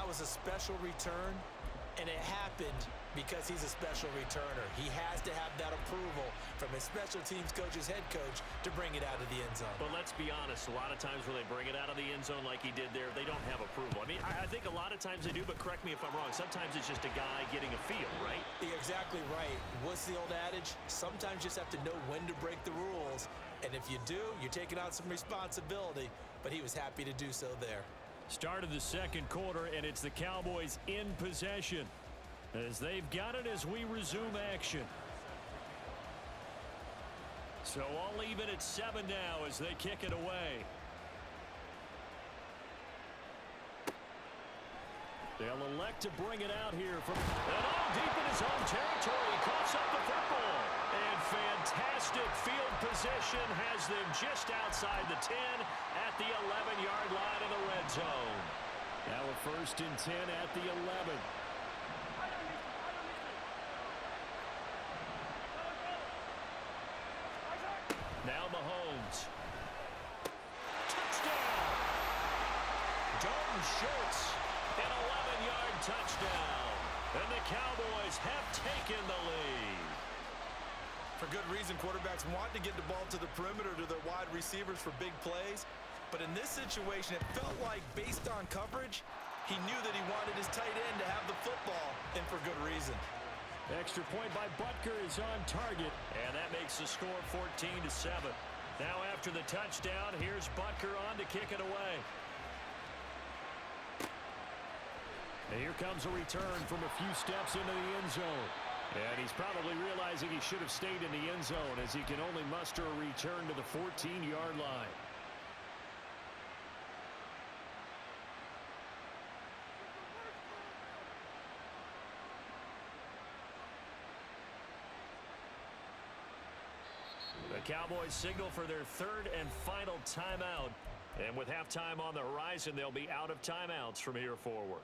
was a special return, and it happened because he's a special returner. He has to have that approval from his special teams coach's head coach to bring it out of the end zone. But let's be honest, a lot of times when they bring it out of the end zone like he did there, they don't have approval. I mean, I think a lot of times they do, but correct me if I'm wrong. Sometimes it's just a guy getting a feel, right? You're exactly right. What's the old adage? Sometimes you just have to know when to break the rules. And if you do, you're taking on some responsibility. But he was happy to do so there. Start of the second quarter, and it's the Cowboys in possession as they've got it as we resume action. So all even at 7 now as they kick it away. They'll elect to bring it out here from all deep in his own territory. He coughs up the football. And fantastic field position has them just outside the 10 at the 11-yard line of the red zone. Now a 1st and 10 at the 11. Now Mahomes. Touchdown! Dalton Schultz, an 11-yard touchdown. And the Cowboys have taken the lead. For good reason, quarterbacks want to get the ball to the perimeter to their wide receivers for big plays. But in this situation, it felt like based on coverage, he knew that he wanted his tight end to have the football, and for good reason. Extra point by Butker is on target. And that makes the score 14-7. Now after the touchdown, here's Butker on to kick it away. And here comes a return from a few steps into the end zone. And he's probably realizing he should have stayed in the end zone as he can only muster a return to the 14-yard line. The Cowboys signal for their 3rd and final timeout. And with halftime on the horizon, they'll be out of timeouts from here forward.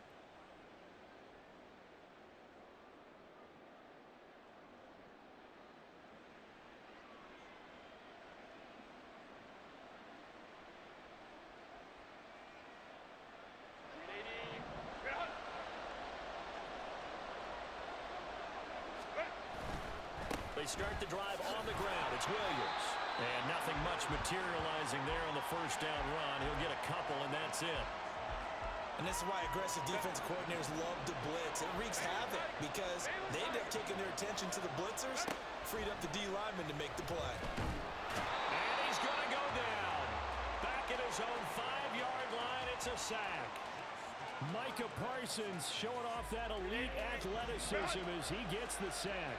They start the drive on the ground. It's Williams. And nothing much materializing there on the first down run. He'll get a couple, and that's it. And this is why aggressive defensive coordinators love to blitz. It wreaks havoc because they end up taking their attention to the blitzers, freed up the D lineman to make the play. And he's going to go down. Back at his own 5-yard line, it's a sack. Micah Parsons showing off that elite athleticism as he gets the sack.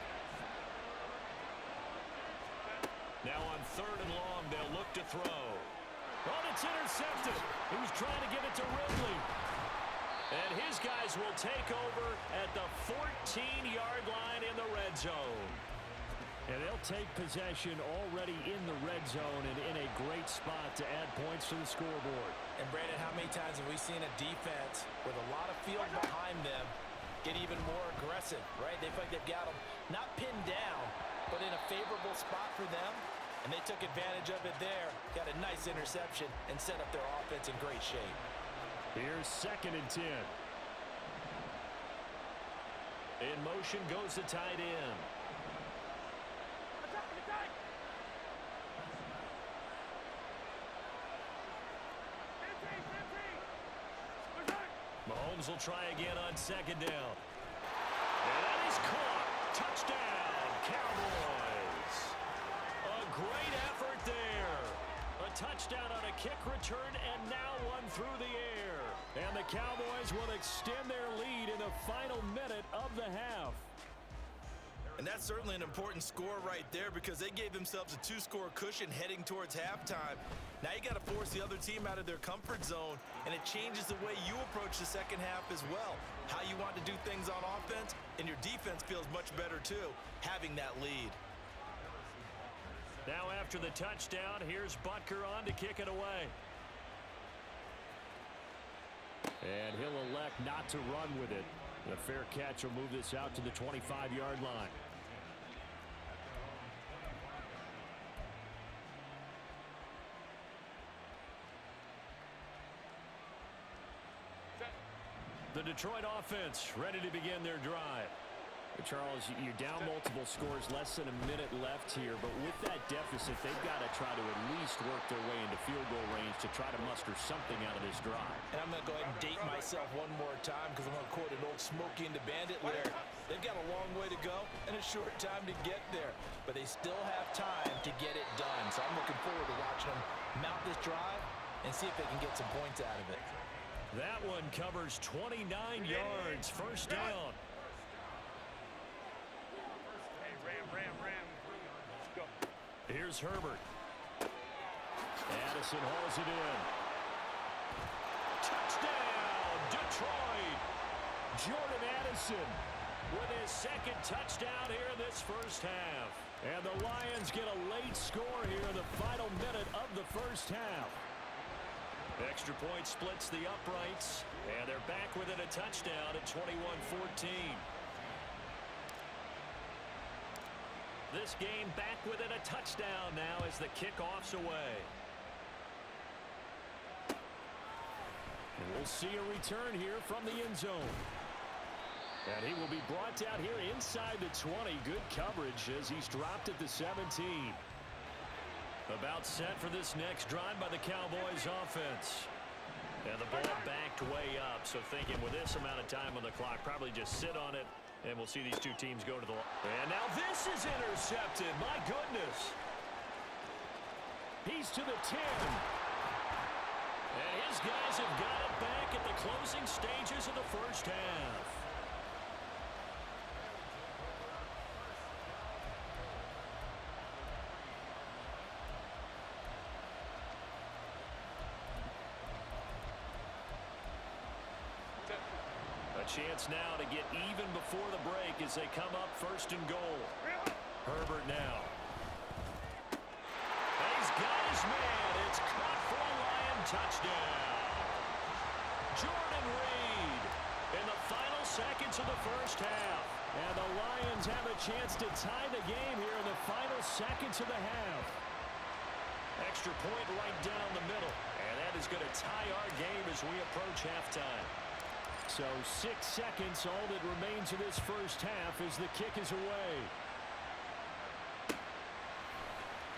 Now on 3rd and long, they'll look to throw. Oh, it's intercepted. He was trying to get it to Ridley. And his guys will take over at the 14-yard line in the red zone. And they'll take possession already in the red zone and in a great spot to add points to the scoreboard. And, Brandon, how many times have we seen a defense with a lot of field behind them get even more aggressive, right? They feel like they've got them not pinned down, but in a favorable spot for them, and they took advantage of it there, got a nice interception, and set up their offense in great shape. Here's 2nd and 10. In motion goes the tight end. Mahomes will try again on 2nd down. And that is caught. Touchdown, Cowboys. A great effort there. A touchdown on a kick return and now one through the air. And the Cowboys will extend their lead in the final minute of the half. And that's certainly an important score right there because they gave themselves a 2-score cushion heading towards halftime. Now you got to force the other team out of their comfort zone, and it changes the way you approach the second half as well. How you want to do things on offense, and your defense feels much better too, having that lead. Now after the touchdown, here's Butker on to kick it away. And he'll elect not to run with it. The fair catch will move this out to the 25-yard line. The Detroit offense ready to begin their drive. Charles, you're down multiple scores, less than a minute left here, but with that deficit, they've got to try to at least work their way into field goal range to try to muster something out of this drive. And I'm going to go ahead and date myself one more time because I'm going to quote an old Smokey and the Bandit lyric. They've got a long way to go and a short time to get there, but they still have time to get it done. So I'm looking forward to watching them mount this drive and see if they can get some points out of it. That one covers 29 yards, first down. Here's Herbert. Addison hauls it in. Touchdown, Detroit. Jordan Addison with his second touchdown here in this first half. And the Lions get a late score here in the final minute of the first half. Extra point splits the uprights, and they're back within a touchdown at 21-14. This game back within a touchdown now as the kickoff's away. And we'll see a return here from the end zone. And he will be brought down here inside the 20. Good coverage as he's dropped at the 17. About set for this next drive by the Cowboys offense. And the ball backed way up, so thinking with this amount of time on the clock, probably just sit on it, and we'll see these two teams go to the line. And now this is intercepted. My goodness. He's to the 10. And his guys have got it back at the closing stages of the first half. Chance now to get even before the break as they come up first and goal. Herbert now. And he's got his man. It's caught for a Lion touchdown. Jordan Reed in the final seconds of the first half. And the Lions have a chance to tie the game here in the final seconds of the half. Extra point right down the middle. And that is going to tie our game as we approach halftime. So 6 seconds, all that remains of this first half as the kick is away.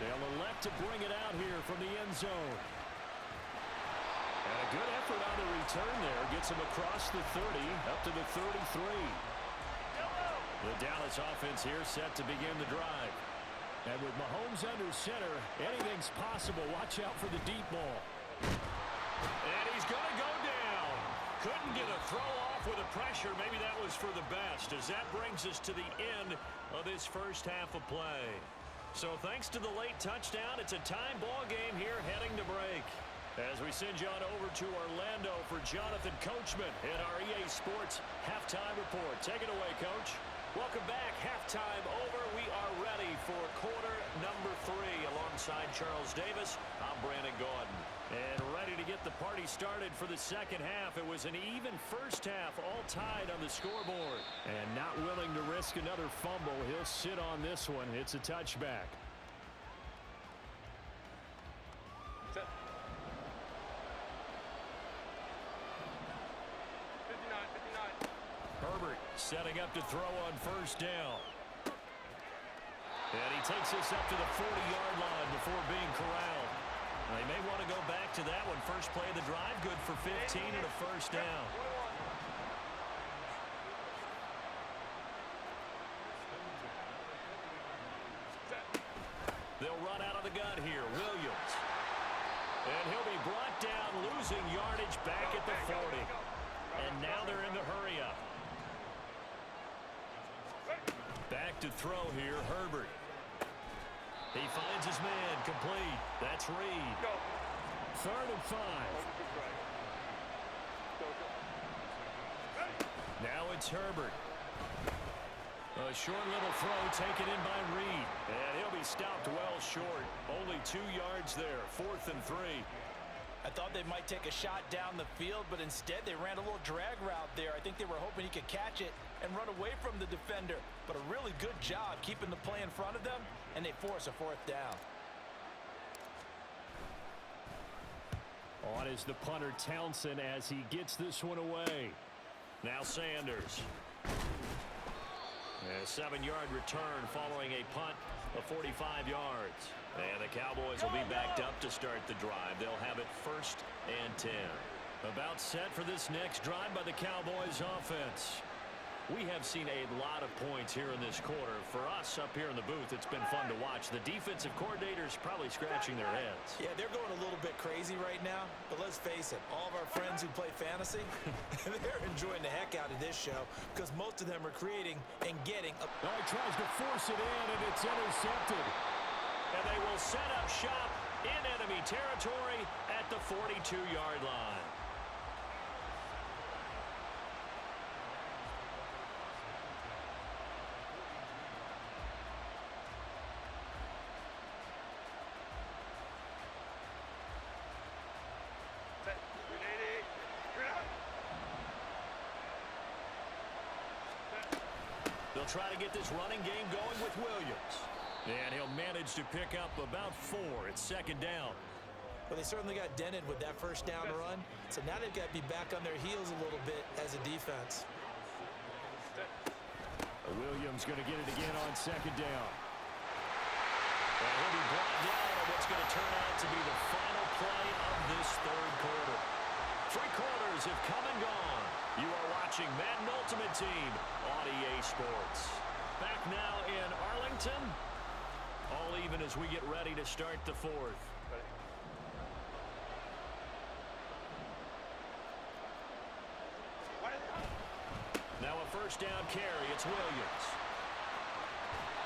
They'll elect to bring it out here from the end zone. And a good effort on the return there. Gets him across the 30, up to the 33. The Dallas offense here set to begin the drive. And with Mahomes under center, anything's possible. Watch out for the deep ball. And he's going to go down. Couldn't get a throw off with the pressure. Maybe that was for the best, as that brings us to the end of this first half of play. So thanks to the late touchdown, it's a time ball game here heading to break. As we send you on over to Orlando for Jonathan Coachman in our EA Sports Halftime Report. Take it away, Coach. Welcome back. Halftime over. We are ready for quarter number 3 alongside Charles Davis. I'm Brandon Gaudin. And ready to get the party started for the second half. It was an even first half, all tied on the scoreboard. And not willing to risk another fumble, he'll sit on this one. It's a touchback. Herbert setting up to throw on first down. And he takes this up to the 40-yard line before being corralled. They may want to go back to that one. First play of the drive, good for 15 and a first down. They'll run out of the gun here. Williams. And he'll be brought down, losing yardage back at the 40. And now they're in the hurry up. Back to throw here, Herbert. He finds his man, complete. That's Reed. 3rd and 5. Now it's Herbert. A short little throw taken in by Reed. And he'll be stopped well short. Only 2 yards there. 4th and 3. I thought they might take a shot down the field, but instead they ran a little drag route there. I think they were hoping he could catch it and run away from the defender. But a really good job keeping the play in front of them, and they force a 4th down. On is the punter Townsend as he gets this one away. Now Sanders. A 7-yard return following a punt of 45 yards. And the Cowboys will be backed up to start the drive. They'll have it 1st and 10. About set for this next drive by the Cowboys offense. We have seen a lot of points here in this quarter. For us up here in the booth, it's been fun to watch. The defensive coordinators probably scratching their heads. Yeah, they're going a little bit crazy right now. But let's face it, all of our friends who play fantasy, they're enjoying the heck out of this show because most of them are creating and getting a... He tries to force it in, and it's intercepted. And they will set up shop in enemy territory at the 42-yard line. They'll try to get this running game going with Williams. And he'll manage to pick up about 4. It's 2nd down. Well, they certainly got dented with that first down run. So now they've got to be back on their heels a little bit as a defense. Williams going to get it again on 2nd down. And he'll be brought down on what's going to turn out to be the final play of this 3rd quarter. 3 quarters have come and gone. You are watching Madden Ultimate Team on EA Sports. Back now in Arlington. All even as we get ready to start the 4th. Now a 1st down carry. It's Williams.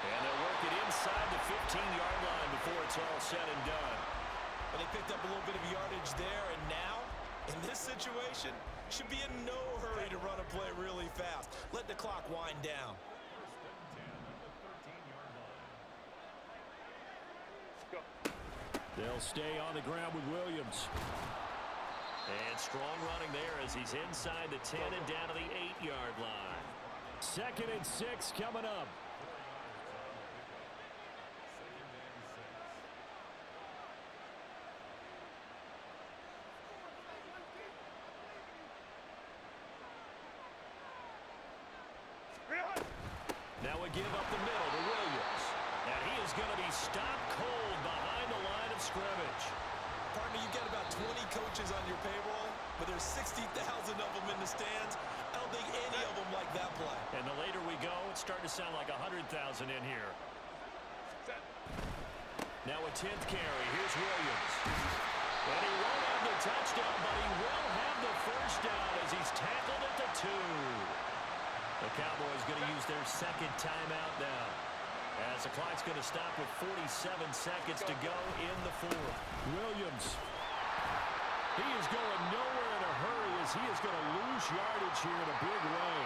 And they'll work it inside the 15-yard line before it's all said and done. Well, they picked up a little bit of yardage there, and now, in this situation, should be in no hurry to run a play really fast. Let the clock wind down. They'll stay on the ground with Williams. And strong running there as he's inside the 10 and down to the 8-yard line. 2nd and 6 coming up. Now a give up the middle to Williams. And he is going to be stopped cold behind the line of scrimmage. Partner, you've got about 20 coaches on your payroll, but there's 60,000 of them in the stands. I don't think any of them like that play. And the later we go, it's starting to sound like 100,000 in here. Now a 10th carry. Here's Williams. And he won't have the touchdown, but he will have the 1st down as he's tackled at the 2. The Cowboys going to use their 2nd timeout now, as the clock's going to stop with 47 seconds to go in the 4th. Williams. He is going nowhere in a hurry as he is going to lose yardage here in a big way.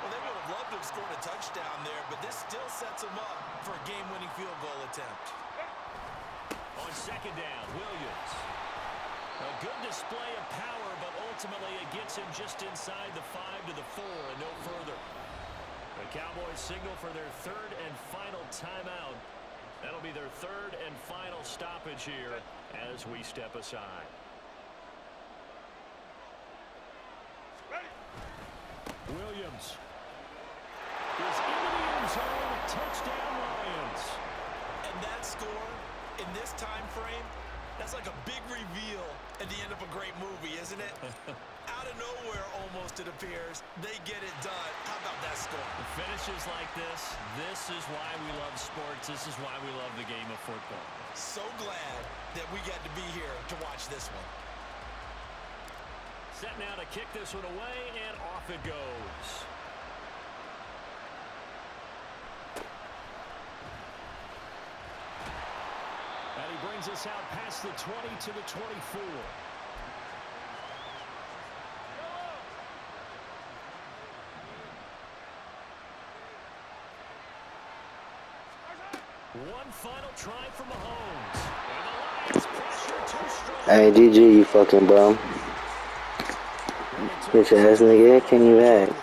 Well, they would have loved to have scored a touchdown there, but this still sets them up for a game-winning field goal attempt. On 2nd down, Williams. A good display of power, but ultimately it gets him just inside the 5 to the 4 and no further. The Cowboys signal for their 3rd and final timeout. That'll be their 3rd and final stoppage here as we step aside. Williams is into the end zone. Touchdown, Lions. And that score in this time frame, that's like a big reveal at the end of a great movie, isn't it? Out of nowhere, almost, it appears, they get it done. How about that score? Finishes like this is why we love sports. This is why we love the game of football. So glad that we got to be here to watch this one. Set now to kick this one away, and off it goes. And he brings us out past the 20 to the 24. One final try from Mahomes. And the Lions pressure too strong. Hey, GG, you fucking bum. Bitch ass nigga, can you act?